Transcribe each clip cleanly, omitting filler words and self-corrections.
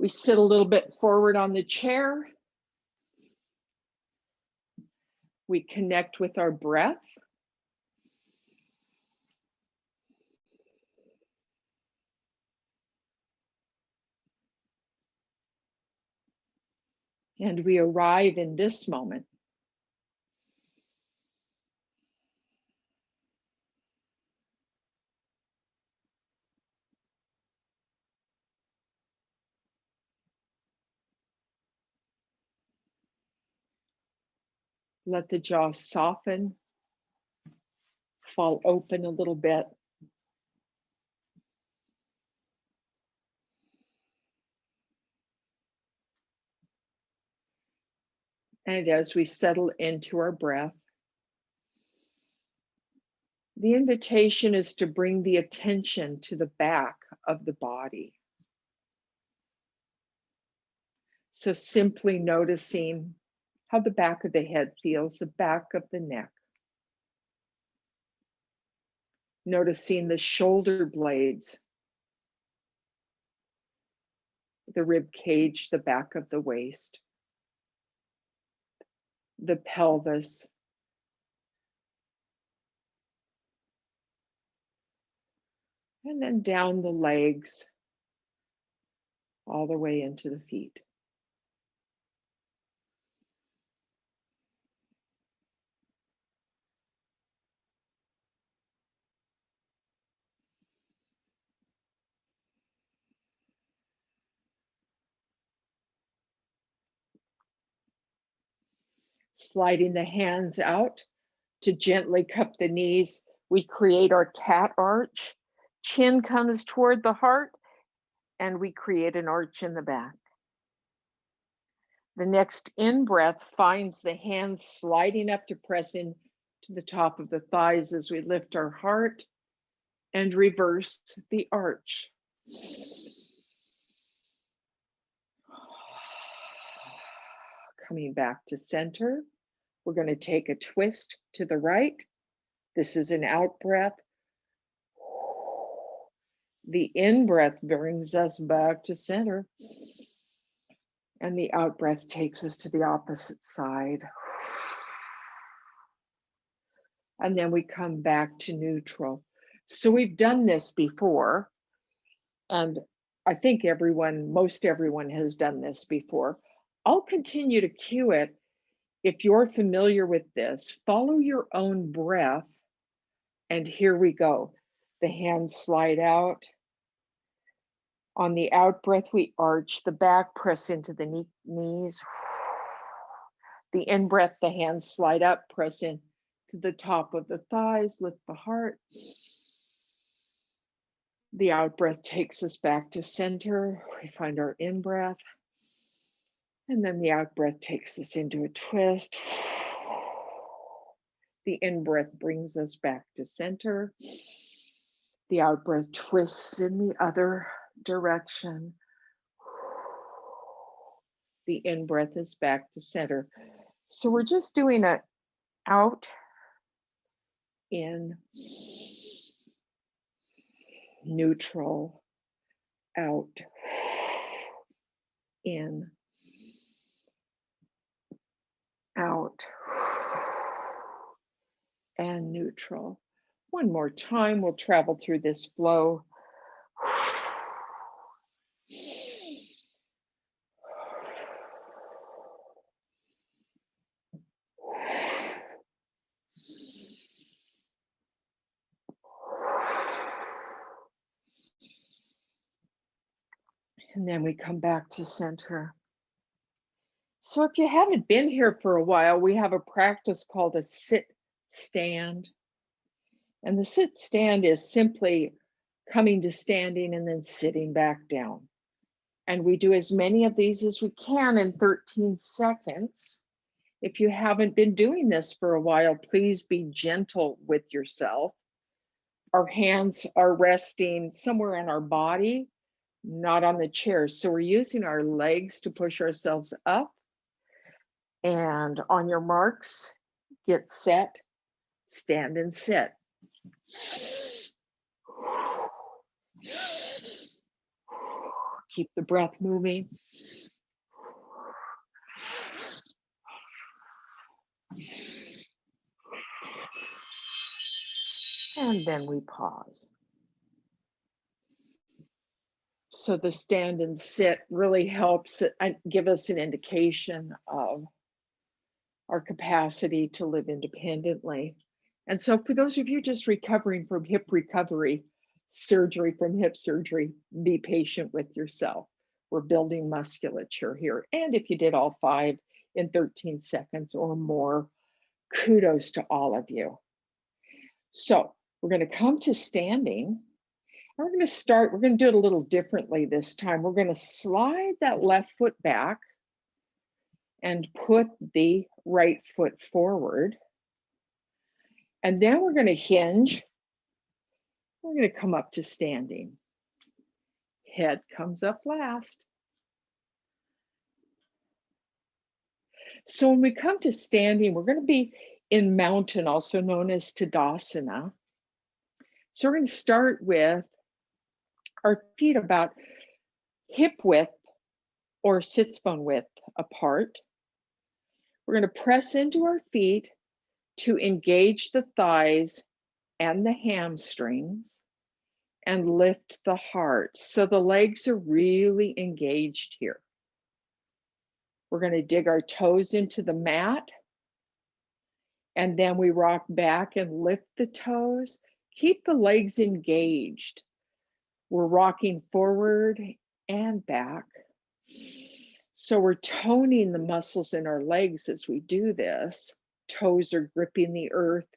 We sit a little bit forward on the chair. We connect with our breath. And we arrive in this moment. Let the jaw soften, fall open a little bit. And as we settle into our breath, the invitation is to bring the attention to the back of the body. So simply noticing how the back of the head feels, the back of the neck. Noticing the shoulder blades, the rib cage, the back of the waist, the pelvis, and then down the legs, all the way into the feet. Sliding the hands out to gently cup the knees, we create our cat arch. Chin comes toward the heart, and we create an arch in the back. The next in-breath finds the hands sliding up to press in to the top of the thighs as we lift our heart and reverse the arch. Coming back to center, we're going to take a twist to the right. This is an out breath. The in-breath brings us back to center. And the out breath takes us to the opposite side. And then we come back to neutral. So we've done this before. And I think most everyone has done this before. I'll continue to cue it. If you're familiar with this, follow your own breath. And here we go. The hands slide out. On the out breath, we arch the back, press into the knees. The in breath, the hands slide up, press in to the top of the thighs, lift the heart. The out breath takes us back to center. We find our in breath. And then the out breath takes us into a twist. The in breath brings us back to center. The out breath twists in the other direction. The in breath is back to center. So we're just doing an out, in, neutral, out, in, out, and neutral. One more time, we'll travel through this flow. And then we come back to center. So if you haven't been here for a while, we have a practice called a sit stand. And the sit stand is simply coming to standing and then sitting back down. And we do as many of these as we can in 13 seconds. If you haven't been doing this for a while, please be gentle with yourself. Our hands are resting somewhere in our body, not on the chair. So we're using our legs to push ourselves up. And on your marks, get set, stand and sit. Keep the breath moving. And then we pause. So the stand and sit really helps give us an indication of our capacity to live independently. And so for those of you just recovering from hip recovery, surgery from hip surgery, be patient with yourself. We're building musculature here. And if you did all 5 in 13 seconds or more, kudos to all of you. So we're going to come to standing. We're going to do it a little differently this time. We're going to slide that left foot back and put the right foot forward. And then we're going to hinge. We're going to come up to standing. Head comes up last. So when we come to standing, we're going to be in mountain, also known as Utkatasana. So we're going to start with our feet about hip width or sits bone width apart. We're going to press into our feet to engage the thighs and the hamstrings and lift the heart. So the legs are really engaged here. We're going to dig our toes into the mat, and then we rock back and lift the toes. Keep the legs engaged. We're rocking forward and back. So we're toning the muscles in our legs as we do this. Toes are gripping the earth,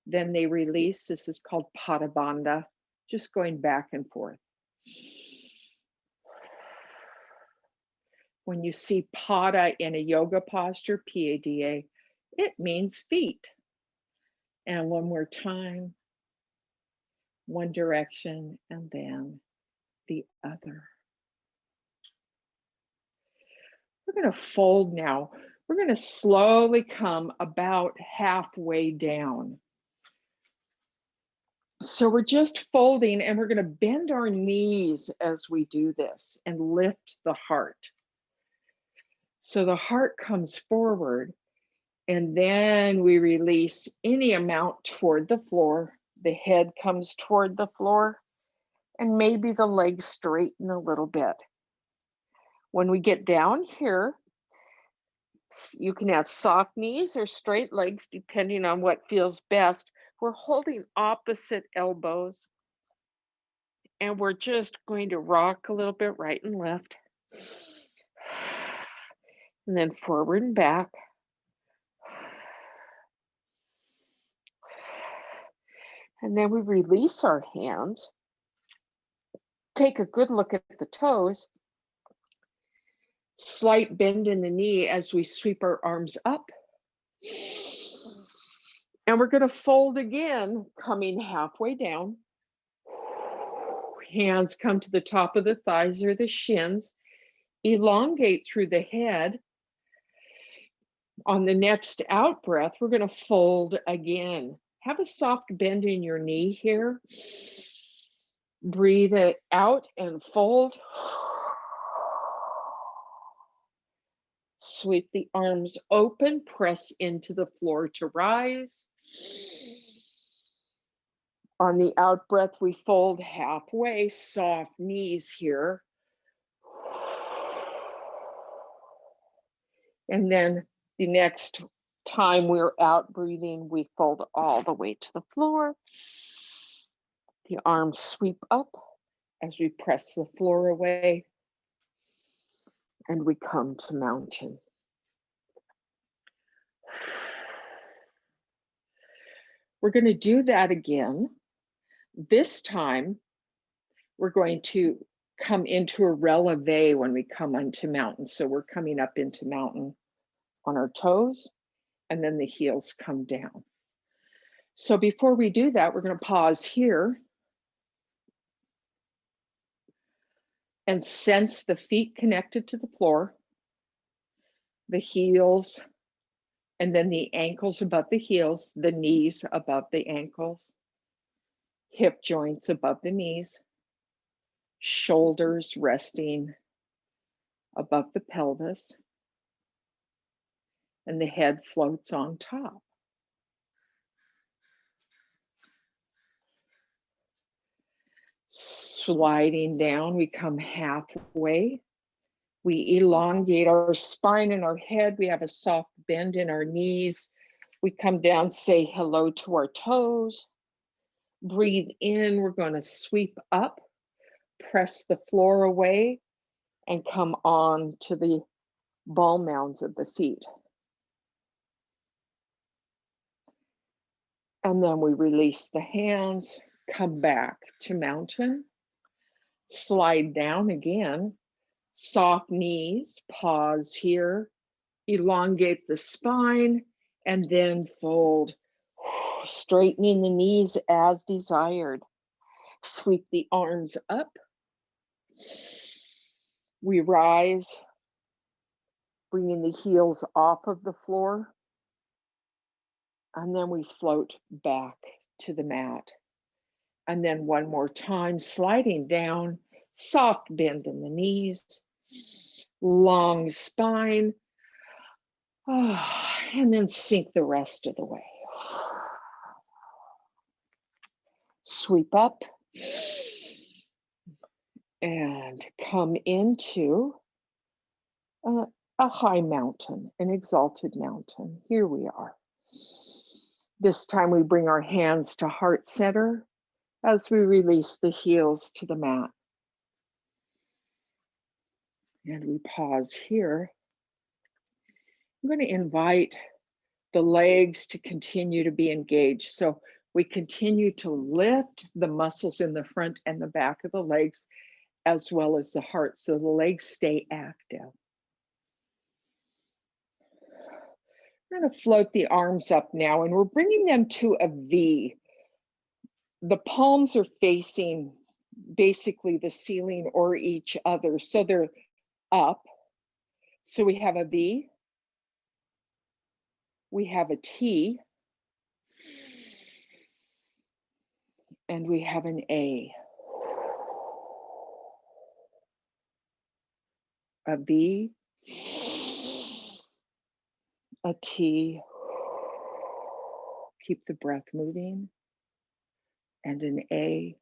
then they release. This is called Pada Bandha, just going back and forth. When you see Pada in a yoga posture, P-A-D-A, it means feet. And one more time, one direction and then the other. We're going to fold now. We're going to slowly come about halfway down. So we're just folding, and we're going to bend our knees as we do this and lift the heart. So the heart comes forward, and then we release any amount toward the floor. The head comes toward the floor, and maybe the legs straighten a little bit. When we get down here, you can have soft knees or straight legs, depending on what feels best. We're holding opposite elbows, and we're just going to rock a little bit right and left, and then forward and back. And then we release our hands, take a good look at the toes, slight bend in the knee as we sweep our arms up. And we're going to fold again, coming halfway down. Hands come to the top of the thighs or the shins. Elongate through the head. On the next out breath, we're going to fold again. Have a soft bend in your knee here. Breathe it out and fold. Sweep the arms open, press into the floor to rise. On the out breath, we fold halfway, soft knees here. And then the next time we're out breathing, we fold all the way to the floor. The arms sweep up as we press the floor away, and we come to mountain. We're going to do that again. This time, we're going to come into a releve when we come onto mountain. So we're coming up into mountain on our toes, and then the heels come down. So before we do that, we're going to pause here and sense the feet connected to the floor, the heels, and then the ankles above the heels, the knees above the ankles, hip joints above the knees, shoulders resting above the pelvis, and the head floats on top. Sliding down, we come halfway. We elongate our spine and our head. We have a soft bend in our knees. We come down, say hello to our toes. Breathe in, we're going to sweep up, press the floor away, and come on to the ball mounds of the feet. And then we release the hands, come back to mountain, slide down again, soft knees, pause here, elongate the spine, and then fold, straightening the knees as desired. Sweep the arms up. We rise, bringing the heels off of the floor. And then we float back to the mat. And then one more time, sliding down, soft bend in the knees, long spine, and then sink the rest of the way. Sweep up and come into a high mountain, an exalted mountain. Here we are. This time we bring our hands to heart center as we release the heels to the mat. And we pause here. I'm going to invite the legs to continue to be engaged. So we continue to lift the muscles in the front and the back of the legs, as well as the heart, so the legs stay active. We're going to float the arms up now, and we're bringing them to a V. The palms are facing basically the ceiling or each other, so they're up. So we have a V, we have a T, and we have an A. A V, a T, keep the breath moving, and an A.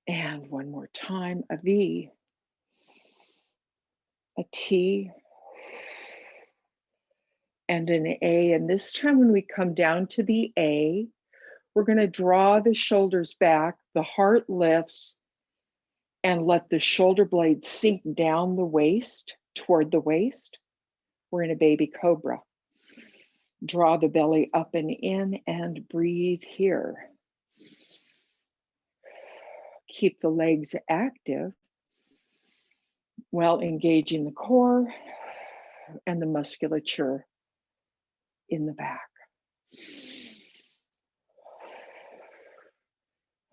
And one more time, a V, a T, and an A. And this time when we come down to the A, we're going to draw the shoulders back, the heart lifts, and let the shoulder blades sink down the waist, toward the waist. We're in a baby cobra. Draw the belly up and in and breathe here. Keep the legs active while engaging the core and the musculature in the back.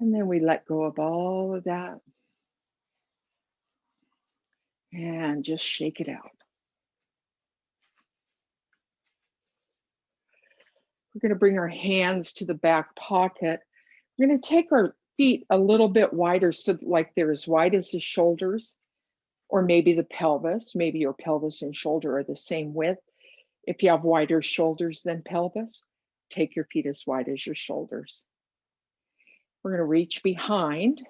And then we let go of all of that and just shake it out. We're going to bring our hands to the back pocket. We're going to take our feet a little bit wider, so like they're as wide as the shoulders, or maybe the pelvis. Maybe your pelvis and shoulder are the same width. If you have wider shoulders than pelvis, take your feet as wide as your shoulders. We're going to reach behind,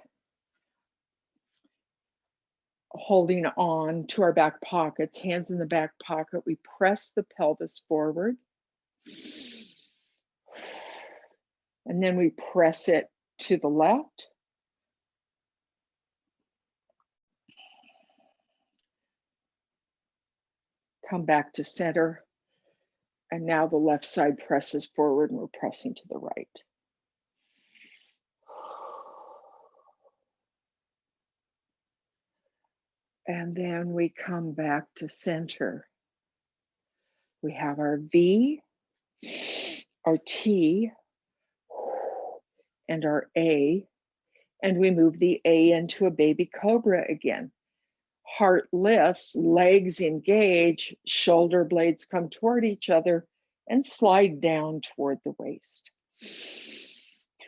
holding on to our back pockets, hands in the back pocket. We press the pelvis forward. And then we press it to the left. Come back to center. And now the left side presses forward and we're pressing to the right. And then we come back to center. We have our V, our T, and our A, and we move the A into a baby cobra again. Heart lifts, legs engage, shoulder blades come toward each other and slide down toward the waist.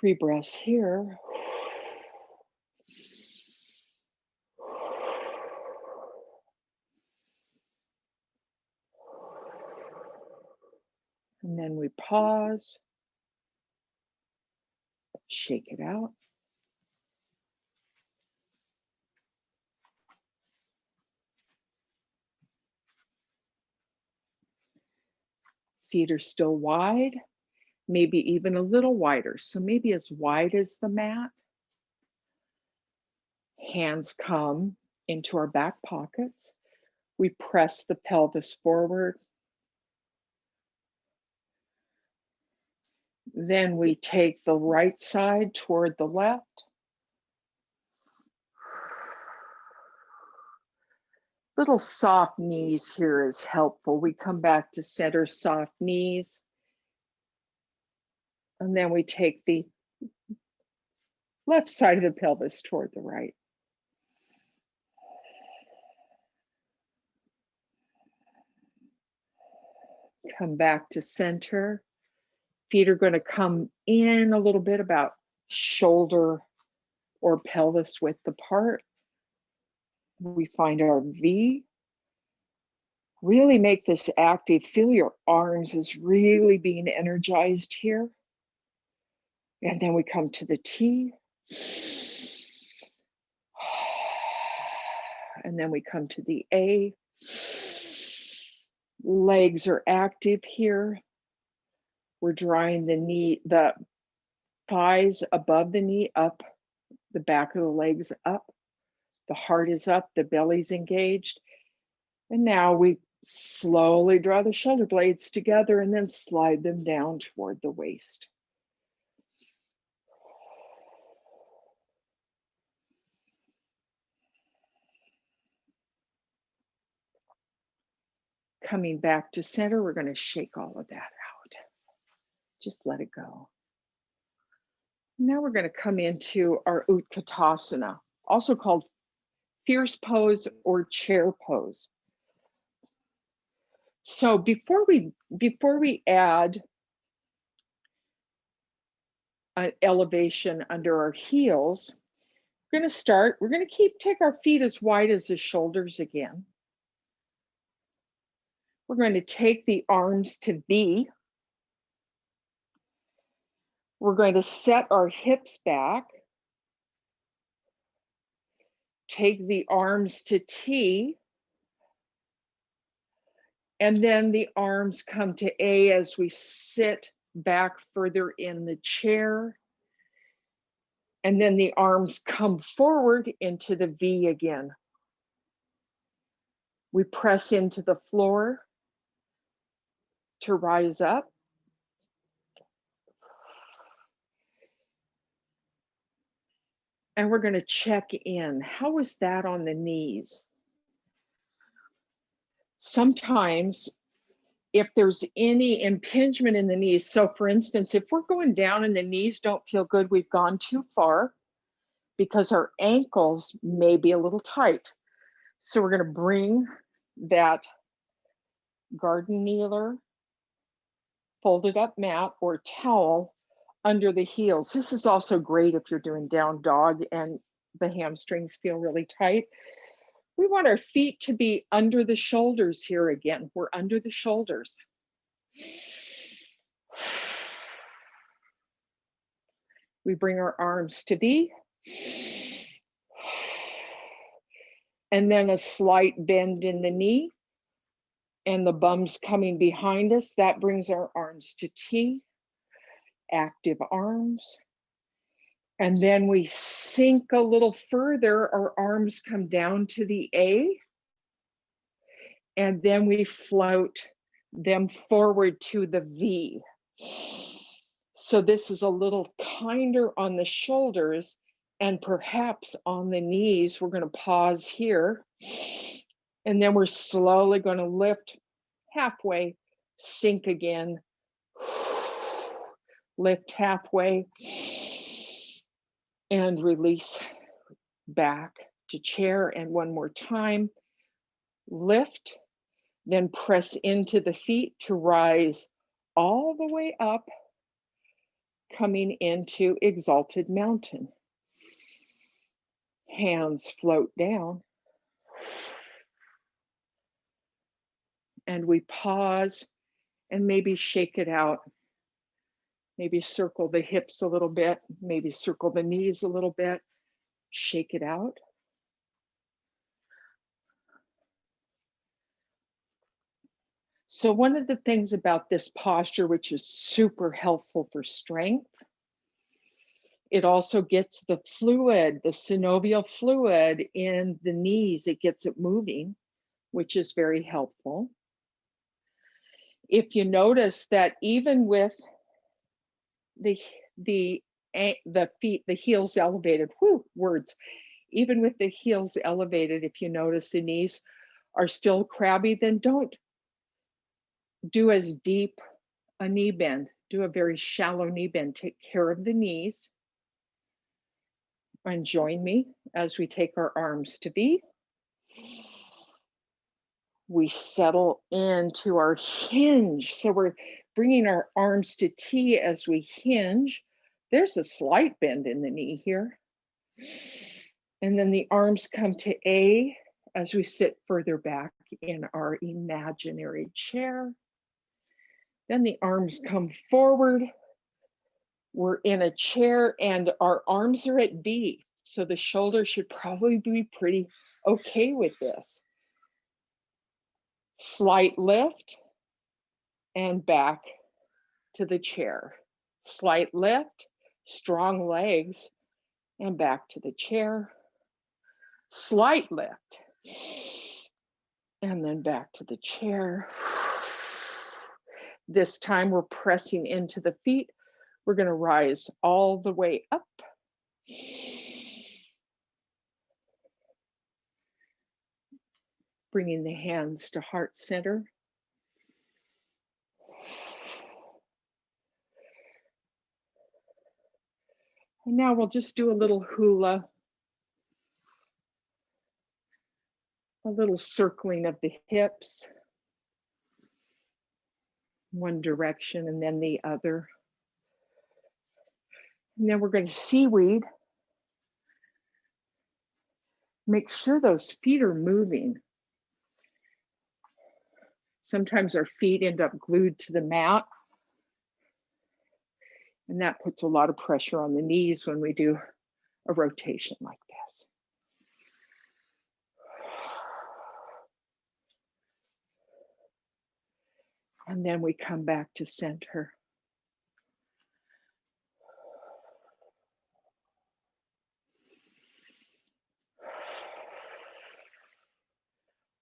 3 breaths here. And then we pause, shake it out. Feet are still wide, maybe even a little wider. So maybe as wide as the mat. Hands come into our back pockets. We press the pelvis forward. Then we take the right side toward the left. Little soft knees here is helpful. We come back to center, soft knees. And then we take the left side of the pelvis toward the right. Come back to center. Feet are going to come in a little bit, about shoulder or pelvis width apart. We find our V. Really make this active. Feel your arms as really being energized here. And then we come to the T. And then we come to the A. Legs are active here. We're drawing the thighs above the knee up, the back of the legs up. The heart is up, the belly's engaged. And now we slowly draw the shoulder blades together and then slide them down toward the waist. Coming back to center, we're going to shake all of that out. Just let it go. Now we're going to come into our Utkatasana, also called fierce pose or chair pose. So before we add an elevation under our heels, we're going to take our feet as wide as the shoulders again. We're going to take the arms to V. We're going to set our hips back. Take the arms to T. And then the arms come to A as we sit back further in the chair. And then the arms come forward into the V again. We press into the floor to rise up. And we're going to check in. How was that on the knees? Sometimes if there's any impingement in the knees, so for instance, if we're going down and the knees don't feel good, we've gone too far because our ankles may be a little tight. So we're going to bring that garden kneeler, folded up mat or towel under the heels. This is also great if you're doing down dog and the hamstrings feel really tight. We want our feet to be under the shoulders here again. We're under the shoulders. We bring our arms to V. And then a slight bend in the knee. And the bum's coming behind us. That brings our arms to T. Active arms. And then we sink a little further. Our arms come down to the A. And then we float them forward to the V. So this is a little kinder on the shoulders and perhaps on the knees. We're going to pause here. And then we're slowly going to lift halfway, sink again, lift halfway, and release back to chair. And one more time, lift, then press into the feet to rise all the way up, coming into exalted mountain. Hands float down. And we pause and maybe shake it out. Maybe circle the hips a little bit, maybe circle the knees a little bit, shake it out. So one of the things about this posture, which is super helpful for strength, it also gets the fluid, the synovial fluid in the knees, it gets it moving, which is very helpful. If you notice that even with the feet, the heels elevated, even with the heels elevated, if you notice the knees are still crabby, then don't do as deep a knee bend. Do a very shallow knee bend. Take care of the knees. And join me as we take our arms to V. We settle into our hinge. So we're bringing our arms to T as we hinge. There's a slight bend in the knee here. And then the arms come to A as we sit further back in our imaginary chair. Then the arms come forward. We're in a chair and our arms are at B. So the shoulders should probably be pretty okay with this. Slight lift and back to the chair. Slight lift, strong legs, and back to the chair. Slight lift, and then back to the chair. This time we're pressing into the feet. We're going to rise all the way up. Bringing the hands to heart center. And now we'll just do a little hula. A little circling of the hips. One direction and then the other. And then we're going to seaweed. Make sure those feet are moving. Sometimes our feet end up glued to the mat. And that puts a lot of pressure on the knees when we do a rotation like this. And then we come back to center.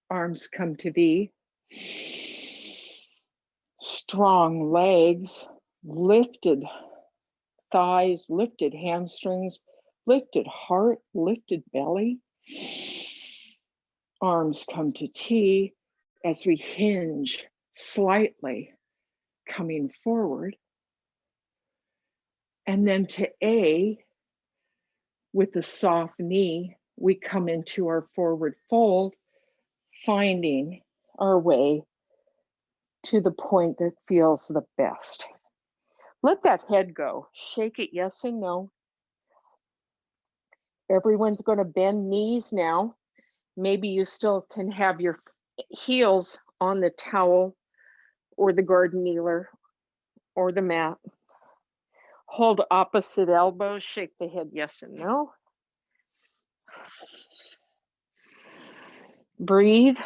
Arms come to V. Strong legs, lifted thighs, lifted hamstrings, lifted heart, lifted belly. Arms come to T as we hinge slightly, coming forward. And then to A, with the soft knee, we come into our forward fold, finding our way to the point that feels the best. Let that head go. Shake it yes and no. Everyone's going to bend knees now. Maybe you still can have your heels on the towel or the garden kneeler or the mat. Hold opposite elbows, shake the head yes and no. Breathe.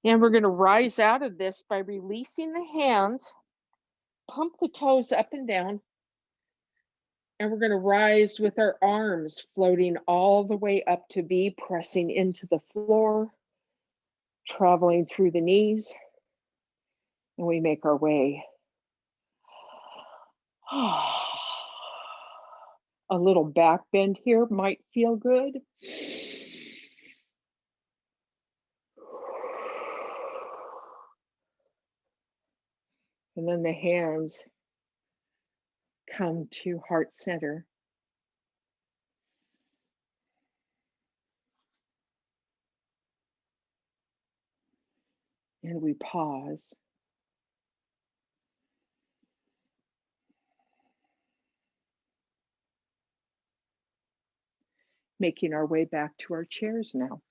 And we're going to rise out of this by releasing the hands, pump the toes up and down, and we're going to rise with our arms floating all the way up to V, pressing into the floor, traveling through the knees, and we make our way. A little back bend here might feel good. And then the hands come to heart center. And we pause. Making our way back to our chairs now.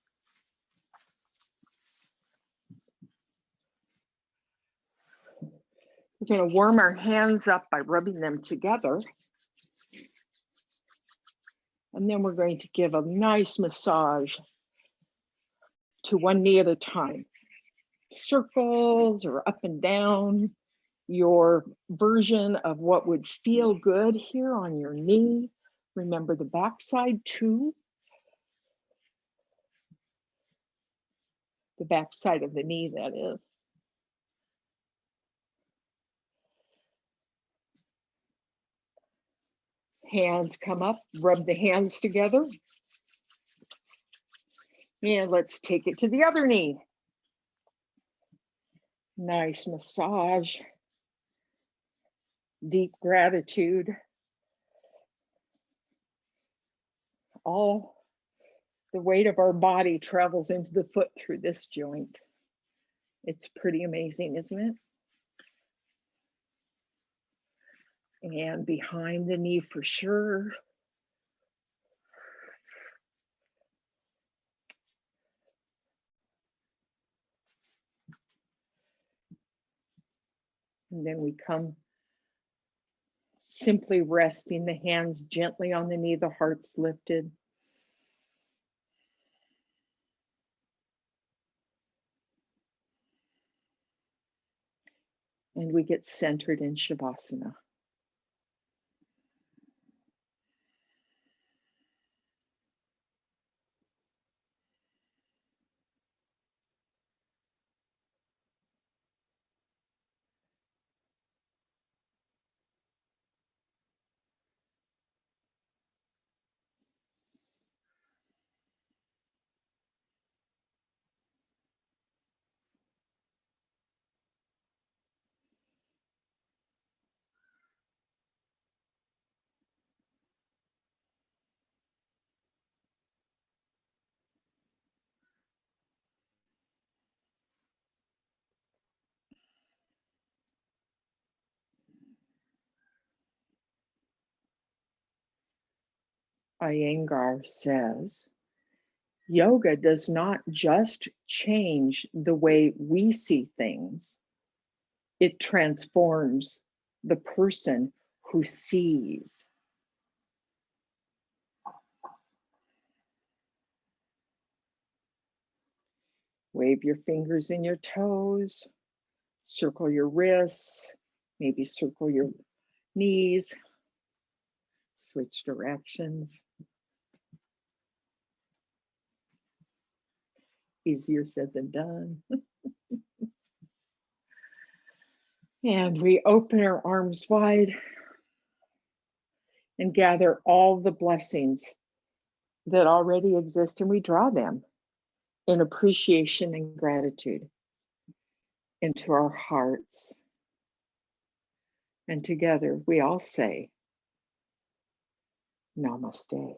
We're going to warm our hands up by rubbing them together. And then we're going to give a nice massage to one knee at a time. Circles or up and down, your version of what would feel good here on your knee. Remember the backside too. The backside of the knee, that is. Hands come up, rub the hands together. And let's take it to the other knee. Nice massage. Deep gratitude. All the weight of our body travels into the foot through this joint. It's pretty amazing, isn't it? And behind the knee for sure. And then we come simply resting the hands gently on the knee, the heart's lifted. And we get centered in Shavasana. Iyengar says, yoga does not just change the way we see things, it transforms the person who sees. Wave your fingers and your toes, circle your wrists, maybe circle your knees, switch directions. Easier said than done. And we open our arms wide and gather all the blessings that already exist, and we draw them in appreciation and gratitude into our hearts. And together we all say, Namaste.